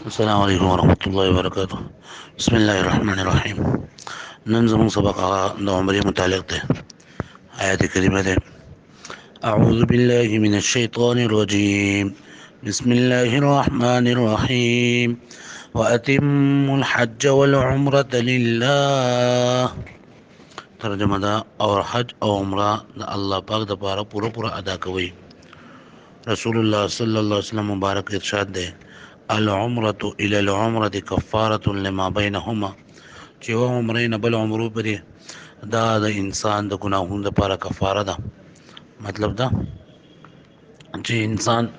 السلام عليكم ورحمة الله وبركاته. بسم الله الرحمن الرحيم. ننظم سبق عمري متعلق ده آيات كريمة ده. أعوذ بالله من الشيطان الرجيم. بسم الله الرحمن الرحيم. وأتموا الحج والعمرة لله. ترجمة ده اور حج او عمره د الله پاک د پاره پورا پورا ادا کوي. رسول الله صلی الله علیه وسلم مبارک ارشاد ده: العمرة الى العمرة كفارة لما بينهما. چې و عمرې نه بل عمرو پرې دا د انسان د ګناهونو لپاره کفاره ده. مطلب دا چې انسان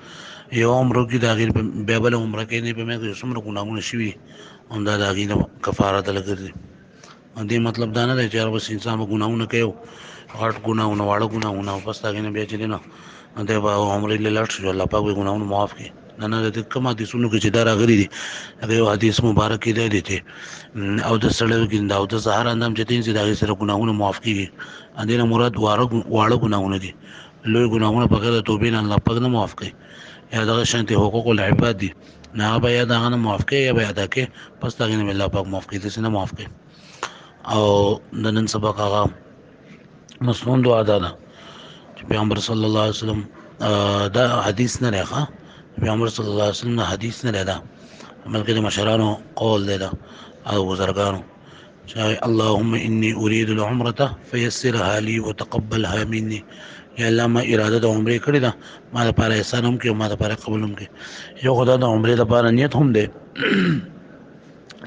یو عمره کې د غیر بیا بل عمره کې نه په مې څومره ګناهونه شوي هم دا د غیر کفاره ده لګري. دې مطلب دا نه دی چې هر بس انسان به ګناهونه کوي، غټ ګناهونه واړه ګناهونه او بس هغې نه بیا چې دی نه دی به عمرې له لاړ شي، الله پاک به ګناهونه معاف کړي. نه د کوم حدیثونو کې چې دا راغلي دي هغه یو حدیث مبارک کې دی چې او د سړی کې دا او د سهار اندام چې دین چې د هغې سره ګناهونه معاف کېږي. دې نه مراد واړه ګناهونه دي، لوی ګناهونه بغیر د توبې نه الله پاک نه معاف کوي. یا دغه شانتې حقوق العباد دي، نه هغه به یا د هغه نه معاف کوي یا به یې ادا کوي، پس د هغې نه به الله پاک معاف کوي، داسې نه معاف کوي. او د نن سبق هغه مسنون دعا ده چې پیغمبر صلی الله علیه وسلم دا حدیث نه دی ښه، پیغمبر صلی الله علیه وسلم حدیث نه دی دا، بلکې د مشرانو قول دی دا او بزرګانو چې اللهم انی اريد العمرة فيسرها لي وتقبلها مني. یا الله ما اراده د عمرې کړې ده، ما لپاره احسان هم کړي او ما لپاره قبول هم کړي. یو خدای د عمرې لپاره نیت هم دی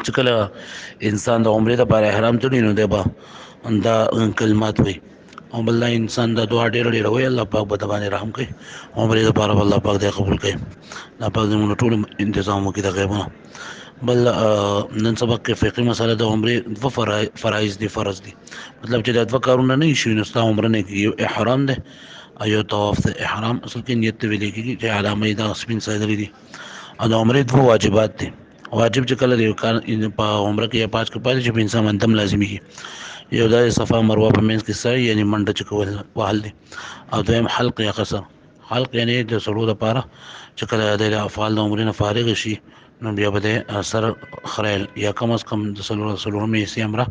چې کله انسان د عمرې لپاره احرام تړي نو دی به دا کلمات وایي او بل انسان دا دعا ډېره ډېره وایي، الله پاک به د باندې رحم کوي، عمرې لپاره به الله پاک دی قبول کوي. الله پاک زموږ ټول انتظام وکړي د غیبونه. بل نن سبق کې فقهي مسله د عمرې دوه فرایض دي، فرض دي. مطلب چې دا دوه کارونه نه شي نو ستا عمره نه کېږي. یو احرام دی او یو طواف د احرام، اصل کې نیت ته ویل کېږي چې علامه یې دا سپین صدرې دي. او د عمرې دوه واجبات دي. واجب چې کله د یو کار په عمره کې یا پاس کې پاتې شي په انسان باندې هم لازمي کېږي. یو دا صفا مروه په منځ کې سعی یعنې منډه چې کول وهل دي، او دویم حلق یا قصر. حلق یعنې د سړو دپاره چې کله د افعال د عمرې نه فارغ شي نو بیا به د سر خریل یا کم از کم د څلورمې حصې عمره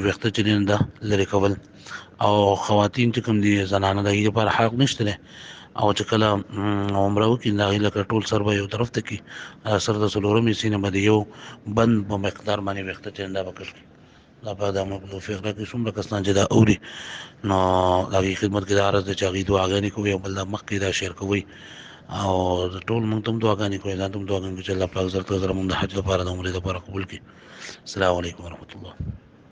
ویښته چې دی دا لرې کول. او خواتین چې کوم دي زنانه د هغې لپاره حق نشته دی، او چې کله عمره وکړي د هغې لکه ټول سر به یو طرف ته کړي، سر د څلورمې حصې نه به د یو بند په مقدار باندې ویښته چې دا به کړي. الله پاک دا موږ توفیق راکړي. څومره کسان چې دا اوري نو د هغې خدمت کې دا عرض دی چې هغې دعاګانې کوي او بل دا مخکې دا شیر کوي او ټول موږ ته هم دعاګانې کوي، ځان ته هم دعاګانې کوي چې الله پاک زر ته زر موږ د حج لپاره د عمرې لپاره قبول کړي. السلام علیکم ورحمة الله.